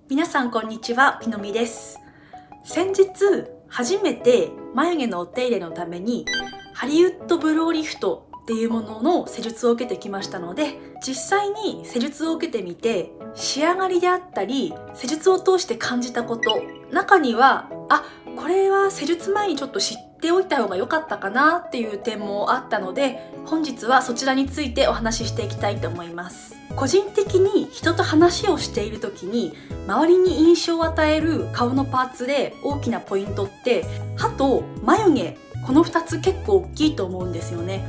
皆さんこんにちは、ピノミです。先日初めて眉毛のお手入れのためにハリウッドブローリフトっていうものの施術を受けてきましたので、実際に施術を受けてみて仕上がりであったり施術を通して感じたこと、中にはこれは施術前にちょっと知っておいた方が良かったかなっていう点もあったので、本日はそちらについてお話ししていきたいと思います。個人的に人と話をしている時に周りに印象を与える顔のパーツで大きなポイントって歯と眉毛、この2つ結構大きいと思うんですよね。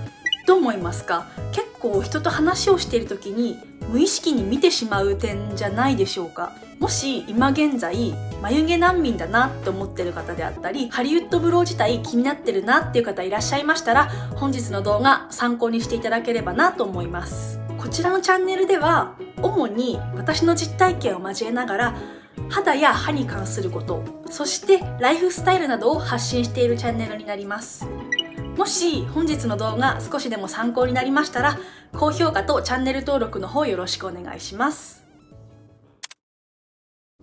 どう思いますか？結構人と話をしている時に無意識に見てしまう点じゃないでしょうか。もし今現在眉毛難民だなって思ってる方であったり、ハリウッドブロー自体気になってるなっていう方いらっしゃいましたら、本日の動画参考にしていただければなと思います。こちらのチャンネルでは主に私の実体験を交えながら肌や歯に関すること、そしてライフスタイルなどを発信しているチャンネルになります。もし本日の動画少しでも参考になりましたら、高評価とチャンネル登録の方よろしくお願いします。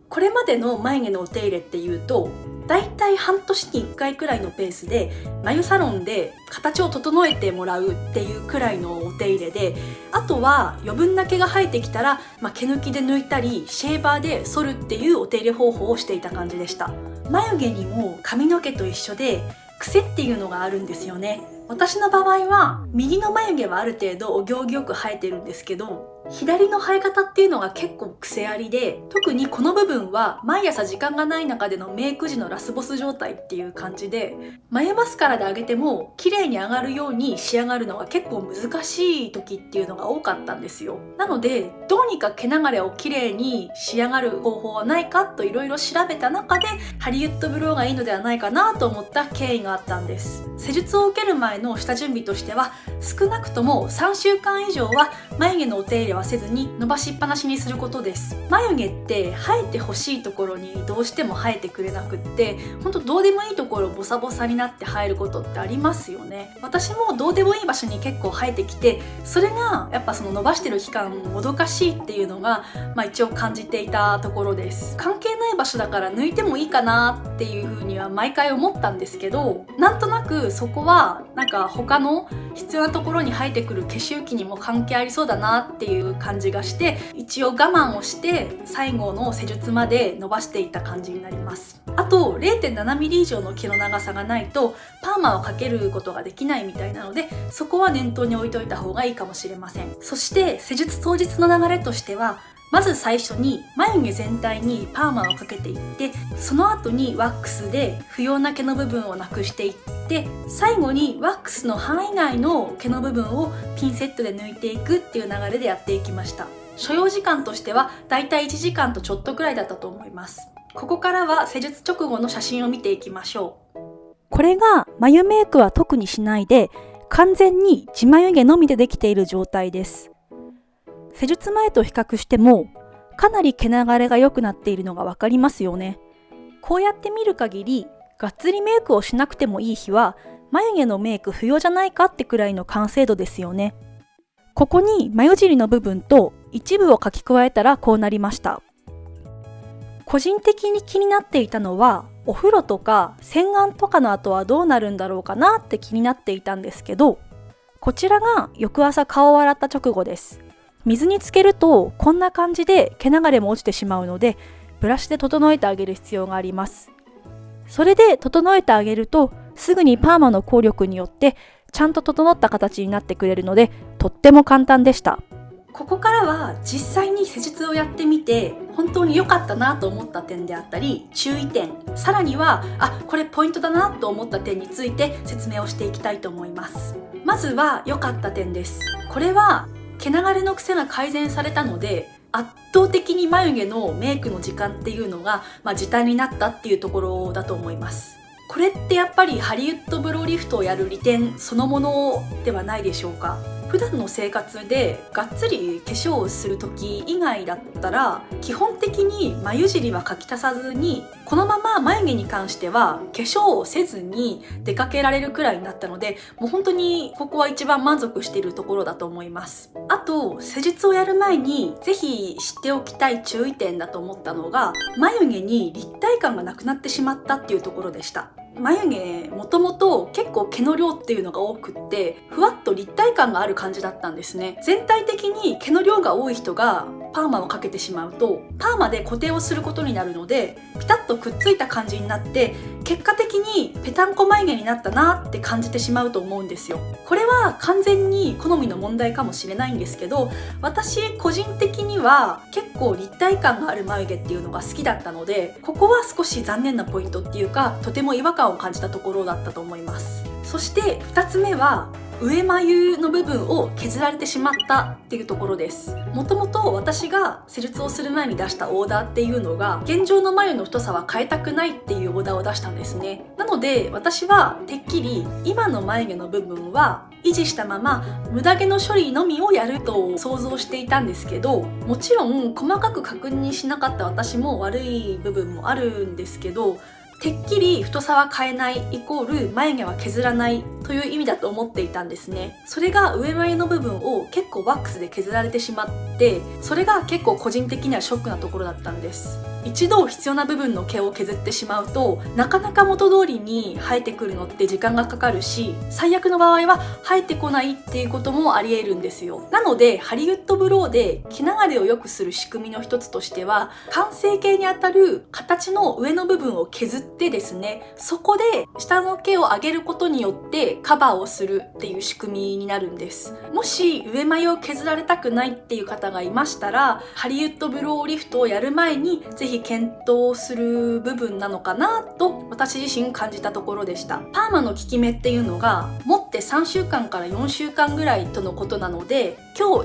これまでの眉毛のお手入れっていうと、だいたい半年に1回くらいのペースで眉サロンで形を整えてもらうっていうくらいのお手入れで、あとは余分な毛が生えてきたら、毛抜きで抜いたりシェーバーで剃るっていうお手入れ方法をしていた感じでした。眉毛にも髪の毛と一緒で癖っていうのがあるんですよね。私の場合は右の眉毛はある程度お行儀よく生えてるんですけど、左の生え方っていうのが結構癖ありで、特にこの部分は毎朝時間がない中でのメイク時のラスボス状態っていう感じで、眉マスカラで上げても綺麗に上がるように仕上がるのが結構難しい時っていうのが多かったんですよ。なのでどうにか毛流れを綺麗に仕上がる方法はないかといろいろ調べた中で、ハリウッドブローがいいのではないかなと思った経緯があったんです。施術を受ける前の下準備としては、少なくとも3週間以上は眉毛のお手入れはせずに伸ばしっぱなしにすることです。眉毛って生えてほしいところにどうしても生えてくれなくって、ほんとどうでもいいところボサボサになって生えることってありますよね。私もどうでもいい場所に結構生えてきて、それがやっぱその伸ばしてる期間もどかしいっていうのが、一応感じていたところです。関係ない場所だから抜いてもいいかなっていう風には毎回思ったんですけど、なんとなくそこは他の必要なところに生えてくる消し浮きにも関係ありそうだなっていう感じがして、一応我慢をして最後の施術まで伸ばしていった感じになります。あと 0.7 ミリ以上の毛の長さがないとパーマをかけることができないみたいなので、そこは念頭に置いといた方がいいかもしれません。そして施術当日の流れとしては、まず最初に眉毛全体にパーマをかけていって、その後にワックスで不要な毛の部分をなくしていって、最後にワックスの範囲内の毛の部分をピンセットで抜いていくっていう流れでやっていきました。所要時間としてはだいたい1時間とちょっとくらいだったと思います。ここからは施術直後の写真を見ていきましょう。これが眉メイクは特にしないで完全に地眉毛のみでできている状態です。施術前と比較してもかなり毛流れが良くなっているのがわかりますよね。こうやって見る限りがっつりメイクをしなくてもいい日は眉毛のメイク不要じゃないかってくらいの完成度ですよね。ここに眉尻の部分と一部を書き加えたらこうなりました。個人的に気になっていたのは、お風呂とか洗顔とかの後はどうなるんだろうかなって気になっていたんですけど、こちらが翌朝顔を洗った直後です。水につけるとこんな感じで毛流れも落ちてしまうので、ブラシで整えてあげる必要があります。それで整えてあげるとすぐにパーマの効力によってちゃんと整った形になってくれるので、とっても簡単でした。ここからは実際に施術をやってみて本当に良かったなと思った点であったり注意点、さらにはこれポイントだなと思った点について説明をしていきたいと思います。まずは良かった点です。これは毛流れの癖が改善されたので、圧倒的に眉毛のメイクの時間っていうのが、時短になったっていうところだと思います。これってやっぱりハリウッドブローリフトをやる利点そのものではないでしょうか。普段の生活でがっつり化粧をする時以外だったら基本的に眉尻は描き足さずに、このまま眉毛に関しては化粧をせずに出かけられるくらいになったので、もう本当にここは一番満足しているところだと思います。あと施術をやる前にぜひ知っておきたい注意点だと思ったのが、眉毛に立体感がなくなってしまったっていうところでした。眉毛もともと結構毛の量っていうのが多くって、ふわっと立体感がある感じだったんですね。全体的に毛の量が多い人がパーマをかけてしまうと、パーマで固定をすることになるのでピタッとくっついた感じになって、結果的にぺたんこ眉毛になったなって感じてしまうと思うんですよ。これは完全に好みの問題かもしれないんですけど、私個人的には結構立体感がある眉毛っていうのが好きだったので、ここは少し残念なポイントっていうか、とても違和感を感じたところだったと思います。そして2つ目は上眉の部分を削られてしまったっていうところです。もともと私が施術をする前に出したオーダーっていうのが、現状の眉の太さは変えたくないっていうオーダーを出したんですね。なので私はてっきり今の眉毛の部分は維持したまま無駄毛の処理のみをやると想像していたんですけど、もちろん細かく確認しなかった私も悪い部分もあるんですけど、てっきり太さは変えないイコール眉毛は削らないという意味だと思っていたんですね。それが上眉の部分を結構ワックスで削られてしまって、それが結構個人的にはショックなところだったんです。一度必要な部分の毛を削ってしまうと、なかなか元通りに生えてくるのって時間がかかるし、最悪の場合は生えてこないっていうこともあり得るんですよ。なのでハリウッドブローで毛流れを良くする仕組みの一つとしては、完成形にあたる形の上の部分を削ってですね、そこで下の毛を上げることによってカバーをするっていう仕組みになるんです。もし上眉を削られたくないっていう方がいましたら、ハリウッドブローリフトをやる前にぜひ検討する部分なのかなと私自身感じたところでした。パーマの効き目っていうのが持って3週間から4週間ぐらいとのことなので、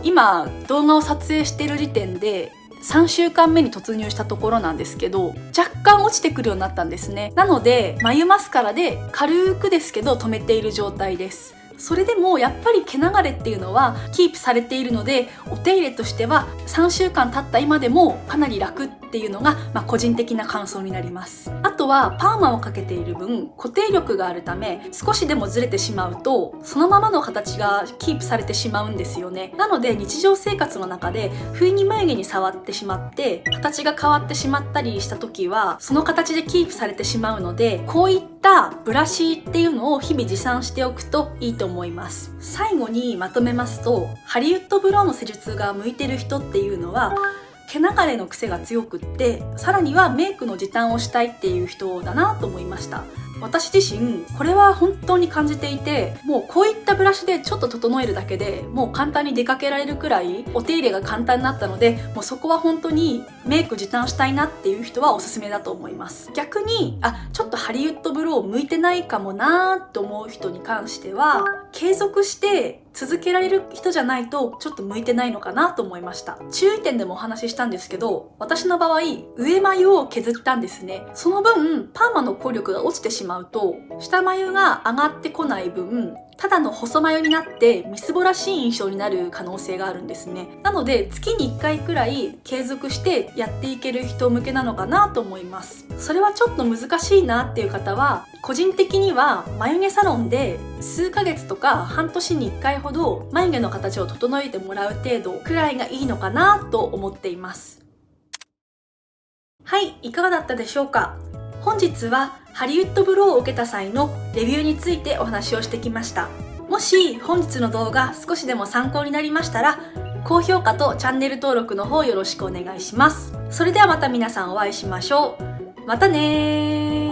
今動画を撮影している時点で3週間目に突入したところなんですけど、若干落ちてくるようになったんですね。なので眉マスカラで軽くですけど留めている状態です。それでもやっぱり毛流れっていうのはキープされているので、お手入れとしては3週間経った今でもかなり楽っていうのが、個人的な感想になります。あとはパーマをかけている分固定力があるため、少しでもずれてしまうとそのままの形がキープされてしまうんですよね。なので日常生活の中で不意に眉毛に触ってしまって形が変わってしまったりした時は、その形でキープされてしまうので、こういったブラシっていうのを日々持参しておくといいと思います。最後にまとめますと、ハリウッドブローの施術が向いてる人っていうのは毛流れの癖が強くって、さらにはメイクの時短をしたいっていう人だなと思いました。私自身これは本当に感じていて、もうこういったブラシでちょっと整えるだけでもう簡単に出かけられるくらいお手入れが簡単になったので、もうそこは本当にメイク時短したいなっていう人はおすすめだと思います。逆にちょっとハリウッドブロー向いてないかもなーと思う人に関しては、継続して続けられる人じゃないとちょっと向いてないのかなと思いました。注意点でもお話ししたんですけど、私の場合上眉を削ったんですね。その分パーマの効力が落ちてしまうと下眉が上がってこない分、ただの細眉になってみすぼらしい印象になる可能性があるんですね。なので月に1回くらい継続してやっていける人向けなのかなと思います。それはちょっと難しいなっていう方は、個人的には眉毛サロンで数ヶ月とか半年に1回ほど眉毛の形を整えてもらう程度くらいがいいのかなと思っています。はい、いかがだったでしょうか。本日はハリウッドブローを受けた際のレビューについてお話をしてきました。もし本日の動画少しでも参考になりましたら、高評価とチャンネル登録の方よろしくお願いします。それではまた皆さんお会いしましょう。またねー。